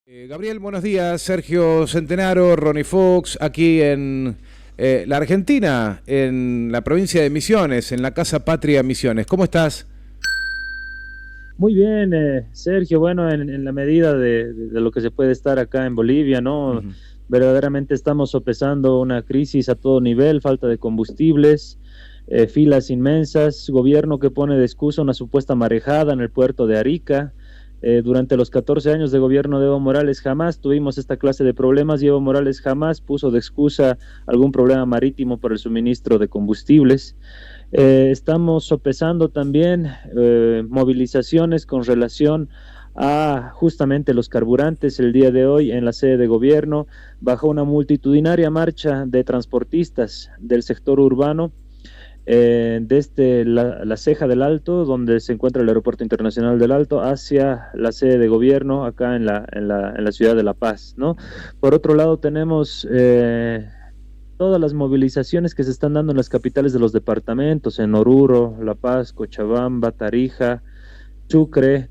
Gabriel, buenos días. Sergio Centenaro, Ronnie Fox, aquí en la Argentina, en la provincia de Misiones, en la Casa Patria Misiones. ¿Cómo estás? Muy bien, Sergio. Bueno, en la medida de lo que se puede estar acá en Bolivia, ¿no? Ujú. Verdaderamente estamos sopesando una crisis a todo nivel, falta de combustibles, filas inmensas, gobierno que pone de excusa una supuesta marejada en el puerto de Arica. Durante los 14 años de gobierno de Evo Morales jamás tuvimos esta clase de problemas y Evo Morales jamás puso de excusa algún problema marítimo por el suministro de combustibles. Estamos sopesando también movilizaciones con relación a justamente los carburantes. El día de hoy en la sede de gobierno, bajo una multitudinaria marcha de transportistas del sector urbano, desde la Ceja del Alto, donde se encuentra el Aeropuerto Internacional del Alto, hacia la sede de gobierno acá en la ciudad de La Paz, ¿no? Por otro lado, tenemos todas las movilizaciones que se están dando en las capitales de los departamentos, en Oruro, La Paz, Cochabamba, Tarija, Sucre,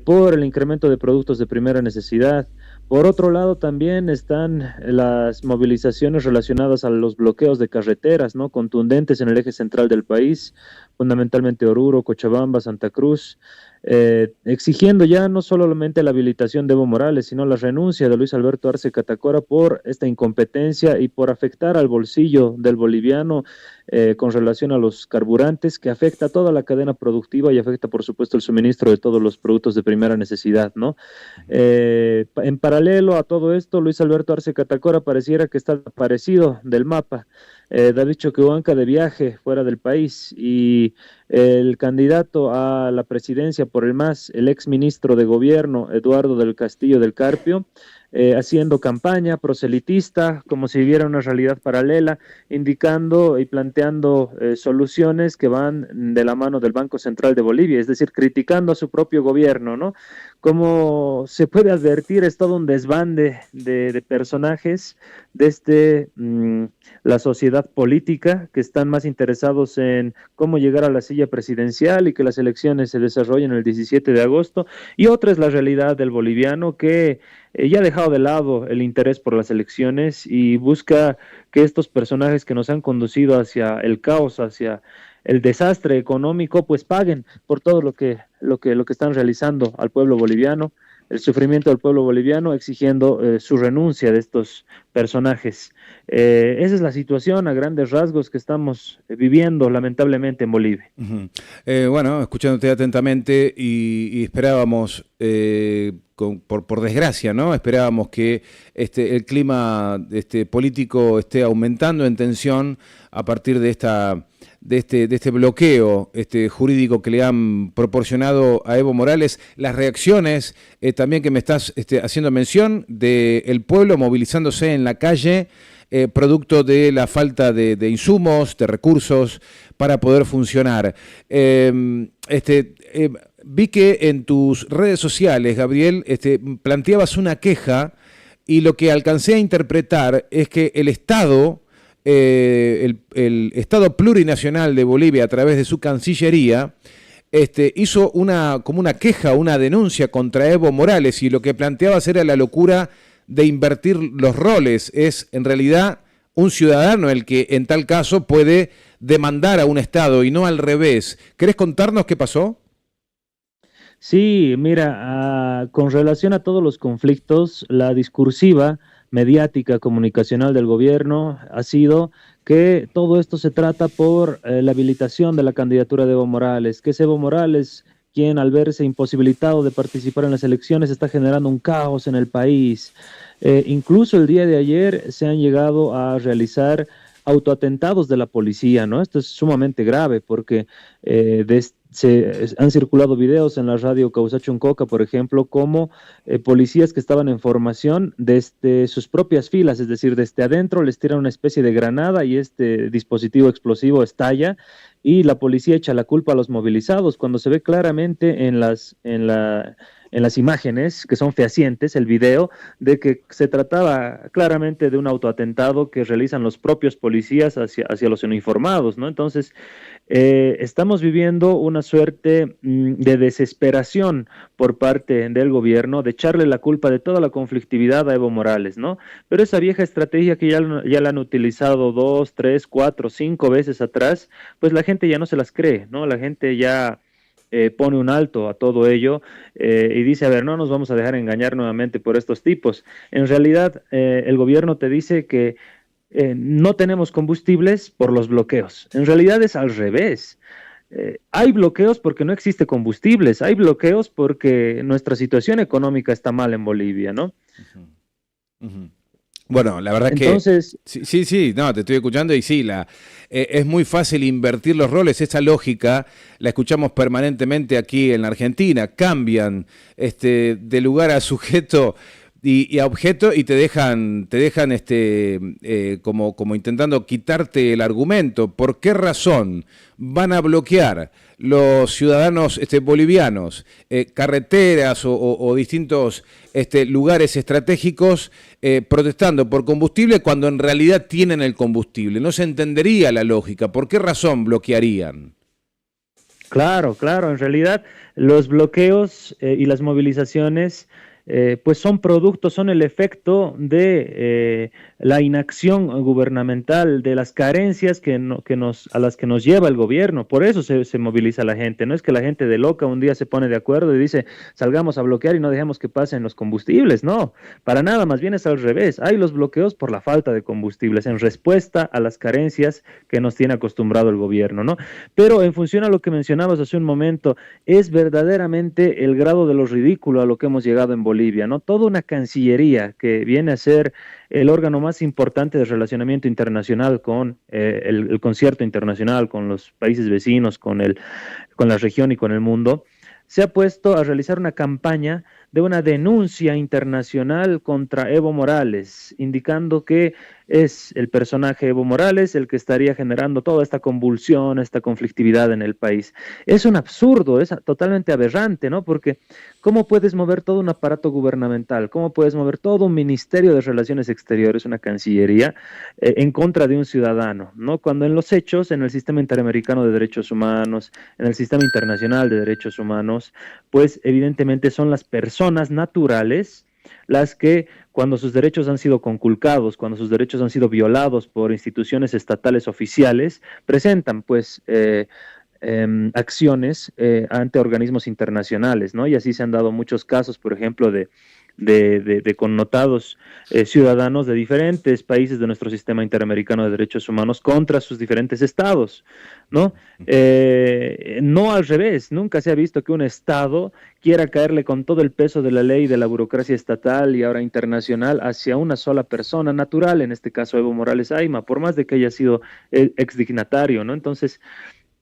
por el incremento de productos de primera necesidad. Por otro lado, también están las movilizaciones relacionadas a los bloqueos de carreteras, ¿no? Contundentes en el eje central del país, fundamentalmente Oruro, Cochabamba, Santa Cruz, exigiendo ya no solamente la habilitación de Evo Morales, sino la renuncia de Luis Alberto Arce Catacora por esta incompetencia y por afectar al bolsillo del boliviano con relación a los carburantes, que afecta a toda la cadena productiva y afecta, por supuesto, el suministro de todos los productos de primera necesidad, ¿no? En paralelo a todo esto, Luis Alberto Arce Catacora pareciera que está desaparecido del mapa. David Choquehuanca de viaje fuera del país y el candidato a la presidencia por el MAS, el ex ministro de gobierno Eduardo del Castillo del Carpio, haciendo campaña proselitista, como si viviera una realidad paralela, indicando y planteando soluciones que van de la mano del Banco Central de Bolivia, es decir, criticando a su propio gobierno, ¿no? Como se puede advertir, es todo un desbande de personajes desde la sociedad política que están más interesados en cómo llegar a la silla presidencial y que las elecciones se desarrollen el 17 de agosto, y otra es la realidad del boliviano que ya ha dejado de lado el interés por las elecciones y busca que estos personajes que nos han conducido hacia el caos, hacia el desastre económico, pues paguen por todo lo que están realizando al pueblo boliviano, el sufrimiento del pueblo boliviano, exigiendo su renuncia de estos personajes. Esa es la situación a grandes rasgos que estamos viviendo lamentablemente en Bolivia. Ujú. Bueno, escuchándote atentamente y esperábamos, por desgracia, ¿no? Esperábamos que el clima político esté aumentando en tensión a partir de este bloqueo jurídico que le han proporcionado a Evo Morales. Las reacciones también que me estás haciendo mención del pueblo movilizándose en la calle, producto de la falta de insumos, de recursos para poder funcionar. Vi que en tus redes sociales, Gabriel, planteabas una queja y lo que alcancé a interpretar es que el Estado, el Estado plurinacional de Bolivia, a través de su Cancillería, hizo como una queja, una denuncia contra Evo Morales, y lo que planteabas era la locura de invertir los roles. Es en realidad un ciudadano el que en tal caso puede demandar a un Estado y no al revés. ¿Querés contarnos qué pasó? Sí, mira, con relación a todos los conflictos, la discursiva mediática comunicacional del gobierno ha sido que todo esto se trata por la habilitación de la candidatura de Evo Morales, que es Evo Morales quien al verse imposibilitado de participar en las elecciones está generando un caos en el país. Incluso el día de ayer se han llegado a realizar autoatentados de la policía, ¿no? Esto es sumamente grave porque han circulado videos en la radio Causachuncoca, por ejemplo, como policías que estaban en formación desde sus propias filas, es decir, desde adentro les tiran una especie de granada y este dispositivo explosivo estalla y la policía echa la culpa a los movilizados, cuando se ve claramente en las imágenes, que son fehacientes, el video, de que se trataba claramente de un autoatentado que realizan los propios policías hacia los uniformados, ¿no? Entonces, Estamos viviendo una suerte de desesperación por parte del gobierno de echarle la culpa de toda la conflictividad a Evo Morales, ¿no? Pero esa vieja estrategia que ya la han utilizado 2, 3, 4, 5 veces atrás, pues la gente ya no se las cree, ¿no? La gente ya pone un alto a todo ello y dice, a ver, no nos vamos a dejar engañar nuevamente por estos tipos. En realidad, el gobierno te dice que no tenemos combustibles por los bloqueos. En realidad es al revés. Hay bloqueos porque no existe combustibles, hay bloqueos porque nuestra situación económica está mal en Bolivia, ¿no? Uh-huh. Uh-huh. Bueno, la verdad Entonces, que sí, no, te estoy escuchando y sí, es muy fácil invertir los roles, esa lógica la escuchamos permanentemente aquí en la Argentina, cambian de lugar a sujeto y a objeto y te dejan como intentando quitarte el argumento. ¿Por qué razón van a bloquear los ciudadanos bolivianos carreteras o distintos lugares estratégicos protestando por combustible cuando en realidad tienen el combustible? No se entendería la lógica. ¿Por qué razón bloquearían? claro, en realidad los bloqueos y las movilizaciones pues son productos, son el efecto de la inacción gubernamental, de las carencias a las que nos lleva el gobierno. Por eso se moviliza la gente. No es que la gente de loca un día se pone de acuerdo y dice, salgamos a bloquear y no dejemos que pasen los combustibles. No, para nada, más bien es al revés. Hay los bloqueos por la falta de combustibles, en respuesta a las carencias que nos tiene acostumbrado el gobierno, ¿no? Pero en función a lo que mencionabas hace un momento, es verdaderamente el grado de lo ridículo a lo que hemos llegado en Bolivia, ¿no? Toda una cancillería que viene a ser el órgano más importante de relacionamiento internacional con el concierto internacional, con los países vecinos, con la región y con el mundo, se ha puesto a realizar una campaña de una denuncia internacional contra Evo Morales, indicando que es el personaje Evo Morales el que estaría generando toda esta convulsión, esta conflictividad en el país. Es un absurdo, es totalmente aberrante, ¿no? Porque ¿cómo puedes mover todo un aparato gubernamental? ¿Cómo puedes mover todo un ministerio de Relaciones Exteriores, una cancillería, en contra de un ciudadano, ¿no? Cuando en los hechos, en el sistema interamericano de derechos humanos, en el sistema internacional de derechos humanos, pues evidentemente son las personas naturales las que cuando sus derechos han sido conculcados, cuando sus derechos han sido violados por instituciones estatales oficiales, presentan pues acciones ante organismos internacionales, ¿no? Y así se han dado muchos casos, por ejemplo, de connotados ciudadanos de diferentes países de nuestro sistema interamericano de derechos humanos contra sus diferentes estados, ¿no? No al revés, nunca se ha visto que un estado quiera caerle con todo el peso de la ley y de la burocracia estatal y ahora internacional hacia una sola persona natural, en este caso Evo Morales Ayma, por más de que haya sido exdignatario, ¿no? Entonces,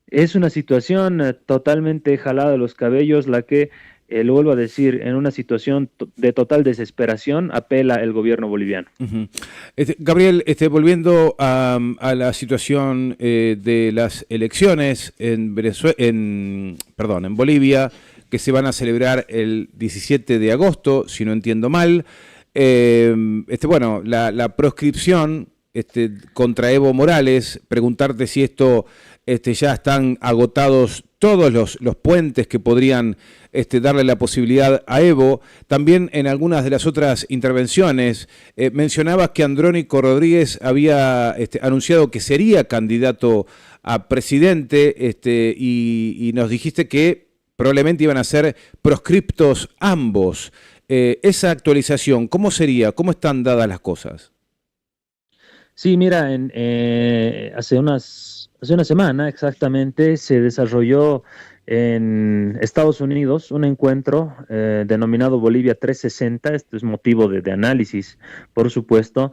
es una situación totalmente jalada de los cabellos la que, lo vuelvo a decir, en una situación de total desesperación apela el gobierno boliviano. Uh-huh. Gabriel, volviendo a la situación de las elecciones en Bolivia, que se van a celebrar el 17 de agosto, si no entiendo mal. Bueno, la proscripción contra Evo Morales, preguntarte si esto ya están agotados todos los puentes que podrían darle la posibilidad a Evo. También en algunas de las otras intervenciones mencionabas que Andrónico Rodríguez había anunciado que sería candidato a presidente y nos dijiste que probablemente iban a ser proscriptos ambos. Esa actualización, ¿cómo sería? ¿Cómo están dadas las cosas? Sí, mira, hace una semana exactamente se desarrolló en Estados Unidos un encuentro denominado Bolivia 360, esto es motivo de análisis, por supuesto,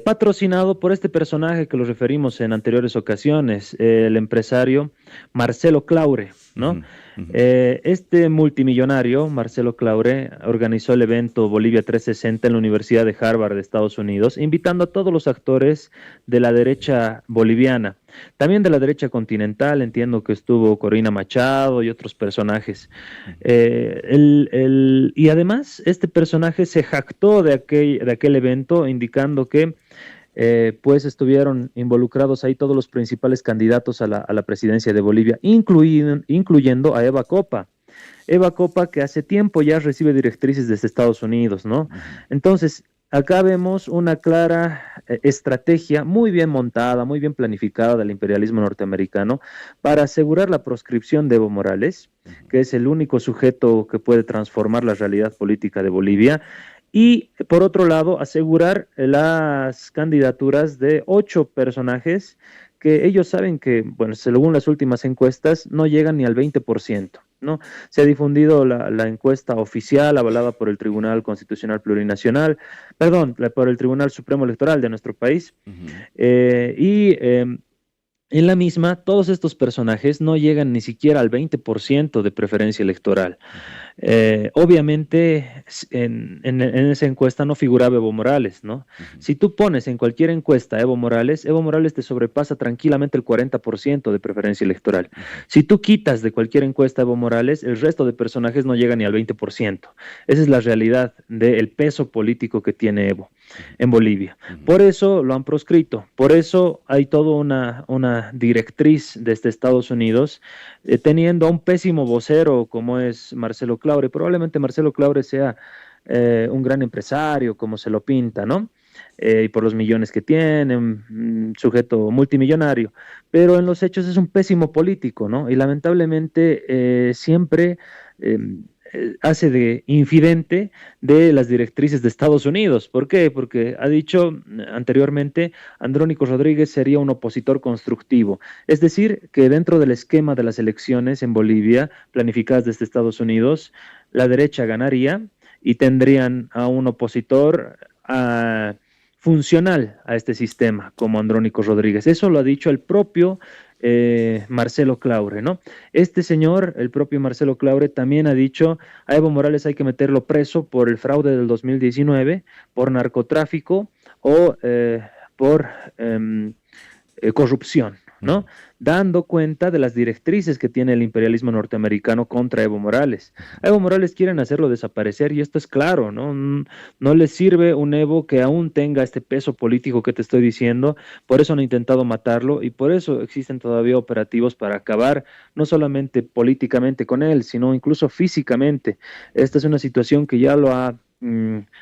patrocinado por este personaje que lo referimos en anteriores ocasiones, el empresario Marcelo Claure, ¿no? Uh-huh. Este multimillonario, Marcelo Claure, organizó el evento Bolivia 360 en la Universidad de Harvard de Estados Unidos, invitando a todos los actores de la derecha boliviana, también de la derecha continental. Entiendo que estuvo Corina Machado y otros personajes. Y además, este personaje se jactó de aquel evento, indicando que pues estuvieron involucrados ahí todos los principales candidatos a la presidencia de Bolivia, incluyendo a Eva Copa. Eva Copa, que hace tiempo ya recibe directrices desde Estados Unidos, ¿no? Entonces, acá vemos una clara estrategia muy bien montada, muy bien planificada del imperialismo norteamericano para asegurar la proscripción de Evo Morales, que es el único sujeto que puede transformar la realidad política de Bolivia, y por otro lado, asegurar las candidaturas de 8 personajes que ellos saben que, bueno, según las últimas encuestas, no llegan ni al 20%, ¿no? Se ha difundido la encuesta oficial avalada por el Tribunal Constitucional Plurinacional, perdón, por el Tribunal Supremo Electoral de nuestro país, en la misma, todos estos personajes no llegan ni siquiera al 20% de preferencia electoral. Obviamente, en esa encuesta no figuraba Evo Morales, ¿no? Si tú pones en cualquier encuesta Evo Morales te sobrepasa tranquilamente el 40% de preferencia electoral. Si tú quitas de cualquier encuesta Evo Morales, el resto de personajes no llegan ni al 20%. Esa es la realidad del peso político que tiene Evo en Bolivia. Por eso lo han proscrito, por eso hay toda una directriz desde Estados Unidos, teniendo a un pésimo vocero como es Marcelo Claure. Probablemente Marcelo Claure sea un gran empresario, como se lo pinta, ¿no? Y por los millones que tiene, un sujeto multimillonario, pero en los hechos es un pésimo político, ¿no? Y lamentablemente siempre hace de infidente de las directrices de Estados Unidos. ¿Por qué? Porque ha dicho anteriormente, Andrónico Rodríguez sería un opositor constructivo. Es decir, que dentro del esquema de las elecciones en Bolivia, planificadas desde Estados Unidos, la derecha ganaría y tendrían a un opositor funcional a este sistema, como Andrónico Rodríguez. Eso lo ha dicho el propio Marcelo Claure, ¿no? Este señor, el propio Marcelo Claure, también ha dicho a Evo Morales hay que meterlo preso por el fraude del 2019, por narcotráfico o por corrupción, ¿no? Dando cuenta de las directrices que tiene el imperialismo norteamericano contra Evo Morales. A Evo Morales quieren hacerlo desaparecer y esto es claro, ¿no? No les sirve un Evo que aún tenga este peso político que te estoy diciendo, por eso han intentado matarlo y por eso existen todavía operativos para acabar no solamente políticamente con él, sino incluso físicamente. Esta es una situación que ya lo ha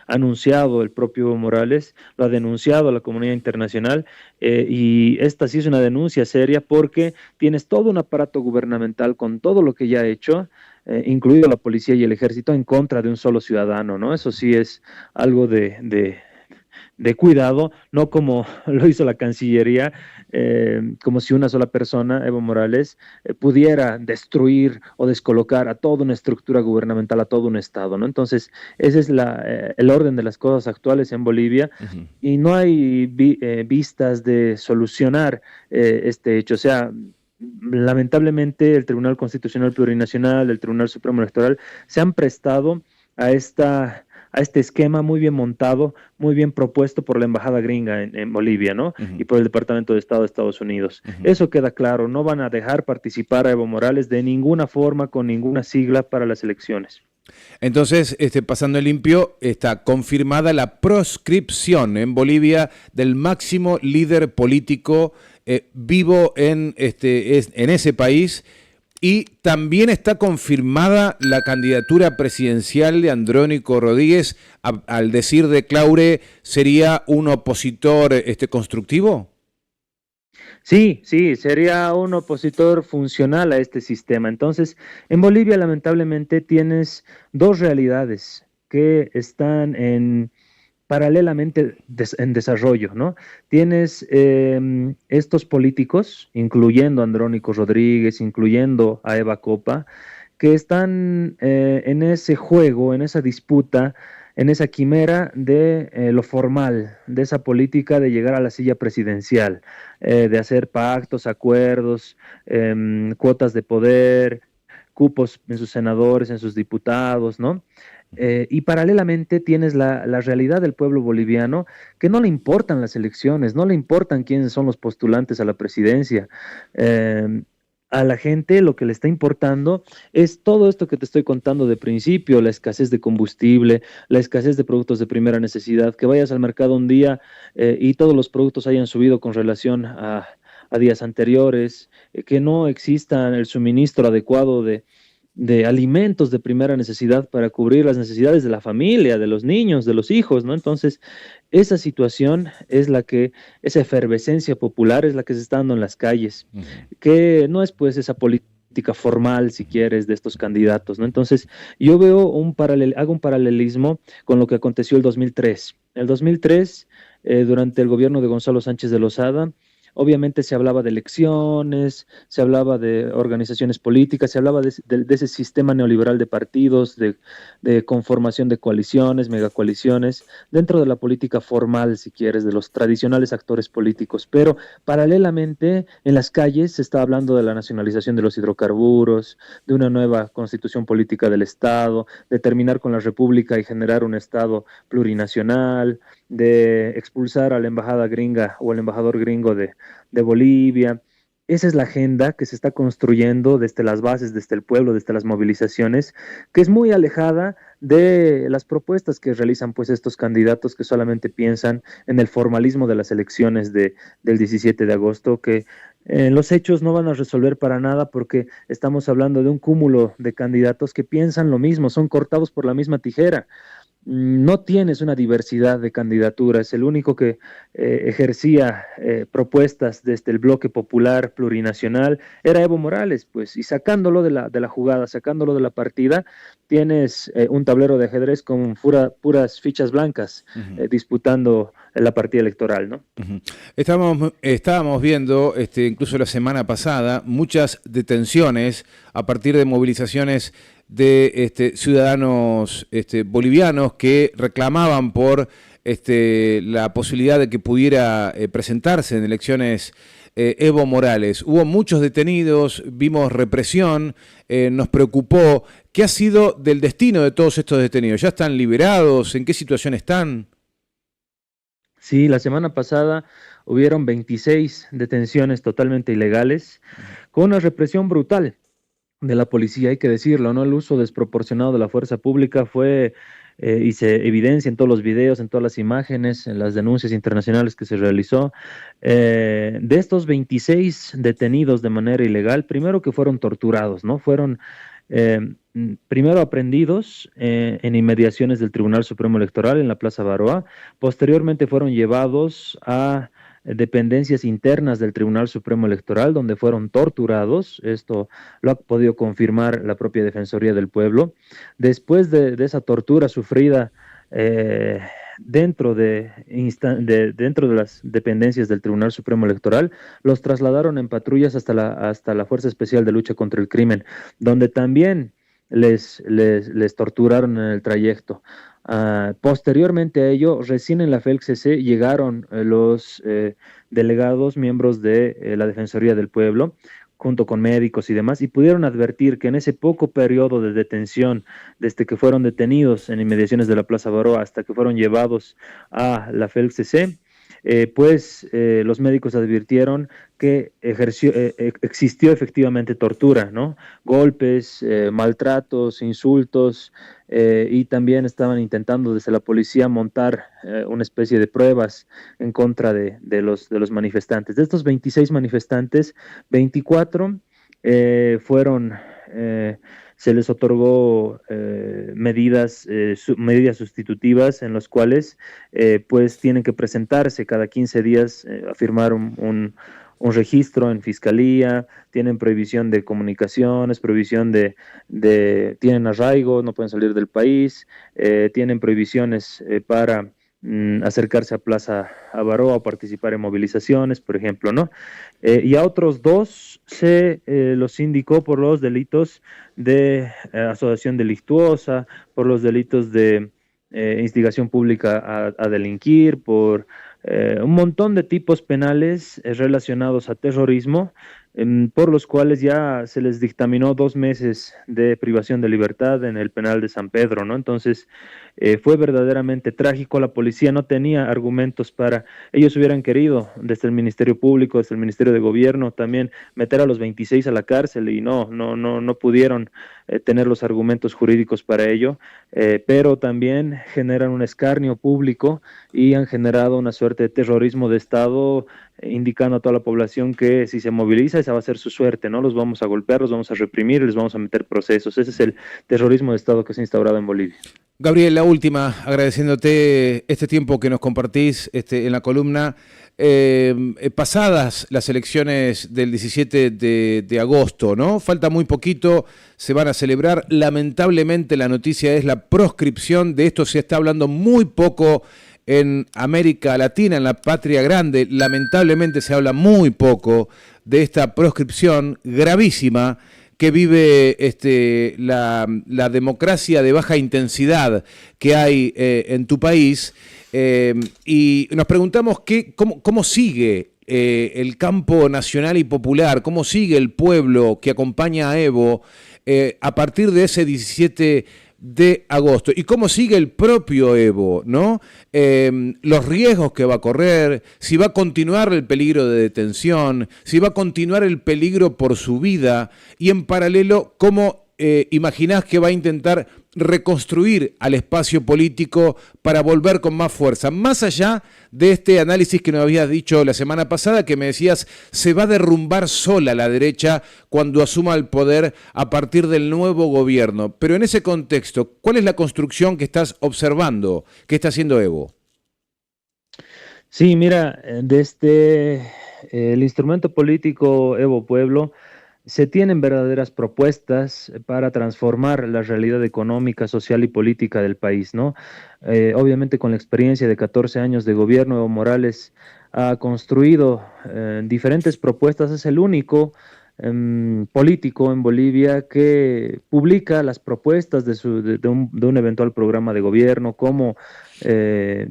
anunciado el propio Evo Morales, lo ha denunciado a la comunidad internacional y esta sí es una denuncia seria porque tienes todo un aparato gubernamental con todo lo que ya ha hecho, incluido la policía y el ejército, en contra de un solo ciudadano, ¿no? Eso sí es algo de cuidado, no como lo hizo la Cancillería, como si una sola persona, Evo Morales, pudiera destruir o descolocar a toda una estructura gubernamental, a todo un Estado, ¿no? Entonces, ese es el orden de las cosas actuales en Bolivia y no hay vistas de solucionar este hecho. O sea, lamentablemente el Tribunal Constitucional Plurinacional, el Tribunal Supremo Electoral se han prestado a este esquema muy bien montado, muy bien propuesto por la embajada gringa en Bolivia, ¿no? Y por el Departamento de Estado de Estados Unidos. Eso queda claro, no van a dejar participar a Evo Morales de ninguna forma, con ninguna sigla para las elecciones. Entonces, pasando el limpio, está confirmada la proscripción en Bolivia del máximo líder político vivo en ese país. Y también está confirmada la candidatura presidencial de Andrónico Rodríguez, al decir de Claure, ¿sería un opositor constructivo? Sí, sería un opositor funcional a este sistema. Entonces, en Bolivia lamentablemente tienes dos realidades que están paralelamente en desarrollo, ¿no? Tienes estos políticos, incluyendo a Andrónico Rodríguez, incluyendo a Eva Copa, que están en ese juego, en esa disputa, en esa quimera de lo formal, de esa política de llegar a la silla presidencial, de hacer pactos, acuerdos, cuotas de poder, cupos en sus senadores, en sus diputados, ¿no? Y paralelamente tienes la realidad del pueblo boliviano que no le importan las elecciones, no le importan quiénes son los postulantes a la presidencia. a la gente lo que le está importando es todo esto que te estoy contando de principio, la escasez de combustible, la escasez de productos de primera necesidad, que vayas al mercado un día y todos los productos hayan subido con relación a días anteriores, que no exista el suministro adecuado de alimentos de primera necesidad para cubrir las necesidades de la familia, de los niños, de los hijos, ¿no? Entonces, esa situación es la que, esa efervescencia popular es la que se está dando en las calles, Ujú. que no es pues esa política formal, si quieres, de estos candidatos, ¿no? Entonces, yo veo hago un paralelismo con lo que aconteció el 2003. El 2003, durante el gobierno de Gonzalo Sánchez de Lozada, obviamente se hablaba de elecciones, se hablaba de organizaciones políticas, se hablaba de ese sistema neoliberal de partidos, de conformación de coaliciones, megacoaliciones, dentro de la política formal, si quieres, de los tradicionales actores políticos. Pero paralelamente, en las calles se está hablando de la nacionalización de los hidrocarburos, de una nueva constitución política del Estado, de terminar con la república y generar un Estado plurinacional, de expulsar a la embajada gringa o el embajador gringo de Bolivia. Esa es la agenda que se está construyendo desde las bases, desde el pueblo, desde las movilizaciones, que es muy alejada de las propuestas que realizan pues estos candidatos que solamente piensan en el formalismo de las elecciones del 17 de agosto, que en los hechos no van a resolver para nada porque estamos hablando de un cúmulo de candidatos que piensan lo mismo, son cortados por la misma tijera. No tienes una diversidad de candidaturas. El único que ejercía propuestas desde el bloque popular plurinacional era Evo Morales, pues, y sacándolo de la jugada, sacándolo de la partida, tienes un tablero de ajedrez con puras fichas blancas Ujú. disputando la partida electoral, ¿no? Ujú. Estábamos viendo, incluso la semana pasada, muchas detenciones a partir de movilizaciones de ciudadanos bolivianos que reclamaban por la posibilidad de que pudiera presentarse en elecciones Evo Morales. Hubo muchos detenidos, vimos represión, nos preocupó. ¿Qué ha sido del destino de todos estos detenidos? ¿Ya están liberados? ¿En qué situación están? Sí, la semana pasada hubieron 26 detenciones totalmente ilegales con una represión brutal de la policía, hay que decirlo, ¿no? El uso desproporcionado de la fuerza pública fue, y se evidencia en todos los videos, en todas las imágenes, en las denuncias internacionales que se realizó. De estos 26 detenidos de manera ilegal, primero que fueron torturados, ¿no? Fueron primero aprehendidos en inmediaciones del Tribunal Supremo Electoral en la Plaza Baroa, posteriormente fueron llevados a dependencias internas del Tribunal Supremo Electoral, donde fueron torturados. Esto lo ha podido confirmar la propia Defensoría del Pueblo. Después de esa tortura sufrida eh, dentro de las dependencias del Tribunal Supremo Electoral, los trasladaron en patrullas hasta la Fuerza Especial de Lucha contra el Crimen, donde también les torturaron en el trayecto. Posteriormente a ello, recién en la FELCC llegaron los delegados, miembros de la Defensoría del Pueblo, junto con médicos y demás, y pudieron advertir que en ese poco periodo de detención, desde que fueron detenidos en inmediaciones de la Plaza Baroa hasta que fueron llevados a la FELCC, los médicos advirtieron que existió efectivamente tortura, ¿no? Golpes, maltratos, insultos, y también estaban intentando desde la policía montar una especie de pruebas en contra de los manifestantes. De estos 26 manifestantes, 24 fueron... se les otorgó medidas sustitutivas en las cuales pues tienen que presentarse cada 15 días a firmar un registro en fiscalía, tienen prohibición de comunicaciones, prohibición tienen arraigo, no pueden salir del país, tienen prohibiciones para acercarse a Plaza Avaroa o participar en movilizaciones, por ejemplo, ¿no? Y a otros dos se los indicó por los delitos de asociación delictuosa, por los delitos de instigación pública a delinquir, por un montón de tipos penales relacionados a terrorismo, por los cuales ya se les dictaminó 2 meses de privación de libertad en el penal de San Pedro, ¿no? Entonces, fue verdaderamente trágico. La policía no tenía argumentos para, ellos hubieran querido desde el Ministerio Público, desde el Ministerio de Gobierno, también meter a los 26 a la cárcel y no pudieron tener los argumentos jurídicos para ello, pero también generan un escarnio público y han generado una suerte de terrorismo de Estado, indicando a toda la población que si se moviliza esa va a ser su suerte, ¿no? Los vamos a golpear, los vamos a reprimir, les vamos a meter procesos. Ese es el terrorismo de Estado que se ha instaurado en Bolivia. Gabriel, la última, agradeciéndote este tiempo que nos compartís en la columna. Pasadas las elecciones del 17 de agosto, ¿no? Falta muy poquito, se van a celebrar. Lamentablemente la noticia es la proscripción. De esto se está hablando muy poco en América Latina, en la patria grande. Lamentablemente se habla muy poco de esta proscripción gravísima que vive la democracia de baja intensidad que hay en tu país, y nos preguntamos cómo sigue el campo nacional y popular, cómo sigue el pueblo que acompaña a Evo a partir de ese 17 de agosto, y cómo sigue el propio Evo, ¿no? Los riesgos que va a correr, si va a continuar el peligro de detención, si va a continuar el peligro por su vida, y en paralelo, cómo imaginás que va a intentar reconstruir al espacio político para volver con más fuerza, más allá de este análisis que nos habías dicho la semana pasada, que me decías se va a derrumbar sola la derecha cuando asuma el poder a partir del nuevo gobierno. Pero en ese contexto, ¿cuál es la construcción que estás observando, que está haciendo Evo? Sí, mira, desde el instrumento político Evo Pueblo se tienen verdaderas propuestas para transformar la realidad económica, social y política del país, ¿no? Obviamente con la experiencia de 14 años de gobierno, Evo Morales ha construido diferentes propuestas. Es el único político en Bolivia que publica las propuestas de un eventual programa de gobierno, como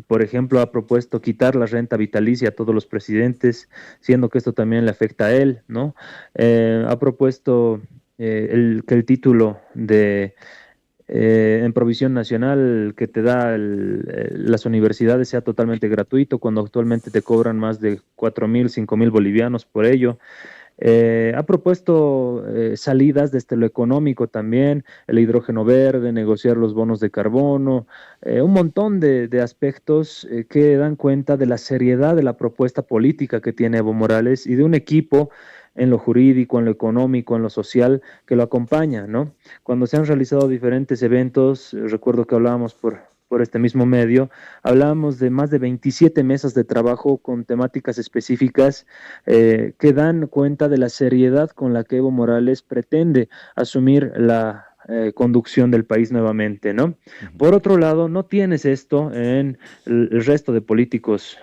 por ejemplo ha propuesto quitar la renta vitalicia a todos los presidentes, siendo que esto también le afecta a él, ¿no? Ha propuesto que el título de en provisión nacional que te da las universidades sea totalmente gratuito, cuando actualmente te cobran más de 4.000, 5.000 bolivianos por ello. Ha propuesto salidas desde lo económico también, el hidrógeno verde, negociar los bonos de carbono, un montón de aspectos que dan cuenta de la seriedad de la propuesta política que tiene Evo Morales y de un equipo en lo jurídico, en lo económico, en lo social, que lo acompaña, ¿no? Cuando se han realizado diferentes eventos, recuerdo que hablábamos por este mismo medio, hablábamos de más de 27 mesas de trabajo con temáticas específicas que dan cuenta de la seriedad con la que Evo Morales pretende asumir la conducción del país nuevamente, ¿no? Por otro lado, no tienes esto en el resto de políticos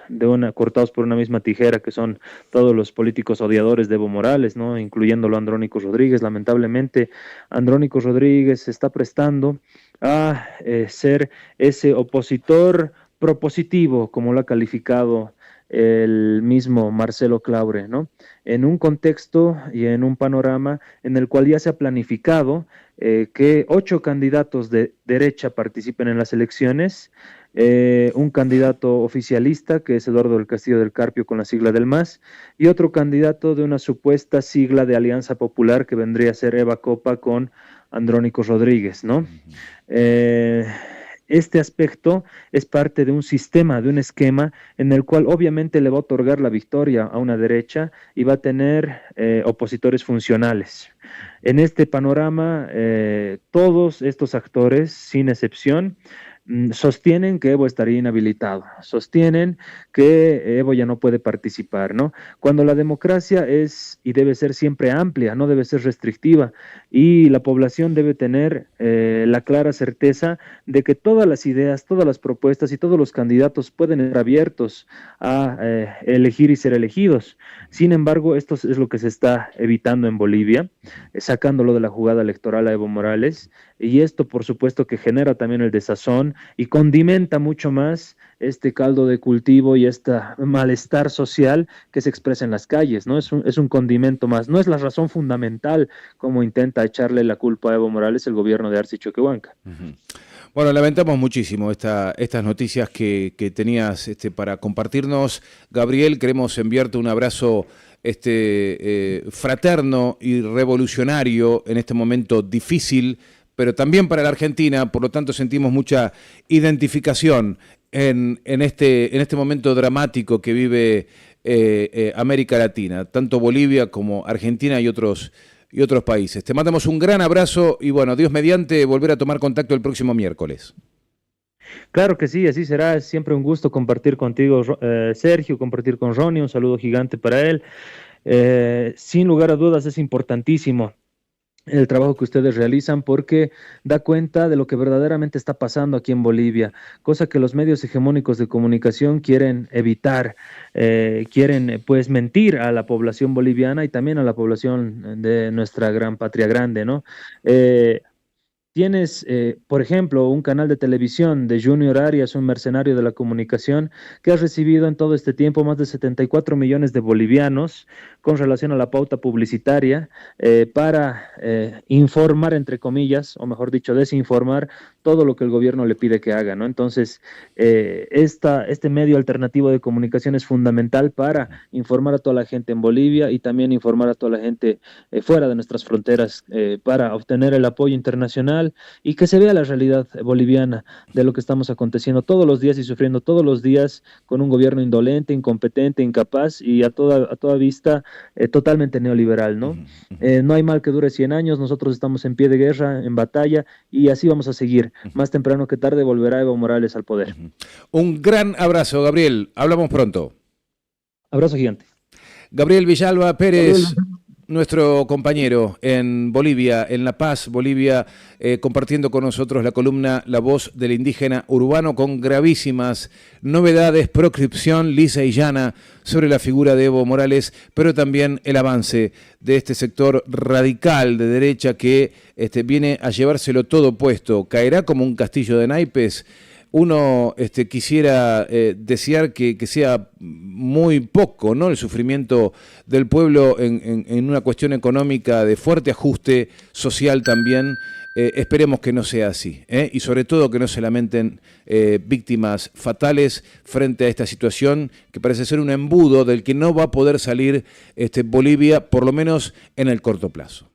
cortados por una misma tijera, que son todos los políticos odiadores de Evo Morales, ¿no? Incluyéndolo a Andrónico Rodríguez. Lamentablemente, Andrónico Rodríguez se está prestando a ser ese opositor propositivo, como lo ha calificado el mismo Marcelo Claure, ¿no? En un contexto y en un panorama en el cual ya se ha planificado que 8 candidatos de derecha participen en las elecciones, un candidato oficialista, que es Eduardo del Castillo del Carpio con la sigla del MAS, y otro candidato de una supuesta sigla de Alianza Popular, que vendría a ser Eva Copa con Andrónico Rodríguez, ¿no? Este aspecto es parte de un sistema, de un esquema en el cual obviamente le va a otorgar la victoria a una derecha y va a tener opositores funcionales. En este panorama, todos estos actores, sin excepción, sostienen que Evo estaría inhabilitado, sostienen que Evo ya no puede participar, ¿no? Cuando la democracia es y debe ser siempre amplia, no debe ser restrictiva, y la población debe tener la clara certeza de que todas las ideas, todas las propuestas y todos los candidatos pueden estar abiertos a elegir y ser elegidos. Sin embargo, esto es lo que se está evitando en Bolivia, sacándolo de la jugada electoral a Evo Morales, y esto por supuesto que genera también el desazón situación y condimenta mucho más este caldo de cultivo y este malestar social que se expresa en las calles, ¿no? Es un condimento más, no es la razón fundamental como intenta echarle la culpa a Evo Morales el gobierno de Arce Choquehuanca. Bueno, lamentamos muchísimo estas noticias que tenías para compartirnos. Gabriel, queremos enviarte un abrazo fraterno y revolucionario en este momento difícil, pero también para la Argentina, por lo tanto sentimos mucha identificación en este momento dramático que vive América Latina, tanto Bolivia como Argentina y otros países. Te mandamos un gran abrazo y bueno, Dios mediante, volver a tomar contacto el próximo miércoles. Claro que sí, así será. Es siempre un gusto compartir contigo, Sergio, compartir con Ronnie. Un saludo gigante para él. Sin lugar a dudas es importantísimo el trabajo que ustedes realizan porque da cuenta de lo que verdaderamente está pasando aquí en Bolivia, cosa que los medios hegemónicos de comunicación quieren evitar, quieren pues mentir a la población boliviana y también a la población de nuestra gran patria grande, ¿no? Tienes, por ejemplo, un canal de televisión de Junior Arias, un mercenario de la comunicación, que ha recibido en todo este tiempo más de 74 millones de bolivianos con relación a la pauta publicitaria para informar, entre comillas, o mejor dicho, desinformar todo lo que el gobierno le pide que haga, ¿no? Entonces, este medio alternativo de comunicación es fundamental para informar a toda la gente en Bolivia y también informar a toda la gente fuera de nuestras fronteras para obtener el apoyo internacional y que se vea la realidad boliviana de lo que estamos aconteciendo todos los días y sufriendo todos los días con un gobierno indolente, incompetente, incapaz y a toda vista totalmente neoliberal, ¿no? No hay mal que dure 100 años, nosotros estamos en pie de guerra, en batalla y así vamos a seguir. Más temprano que tarde volverá Evo Morales al poder. Un gran abrazo, Gabriel. Hablamos pronto. Abrazo gigante. Gabriel Villalba Pérez, nuestro compañero en Bolivia, en La Paz, Bolivia, compartiendo con nosotros la columna La Voz del Indígena Urbano con gravísimas novedades, proscripción lisa y llana sobre la figura de Evo Morales, pero también el avance de este sector radical de derecha que viene a llevárselo todo puesto. ¿Caerá como un castillo de naipes? Uno quisiera desear que sea muy poco, ¿no?, el sufrimiento del pueblo en una cuestión económica de fuerte ajuste social también. Esperemos que no sea así, y sobre todo que no se lamenten víctimas fatales frente a esta situación que parece ser un embudo del que no va a poder salir Bolivia, por lo menos en el corto plazo.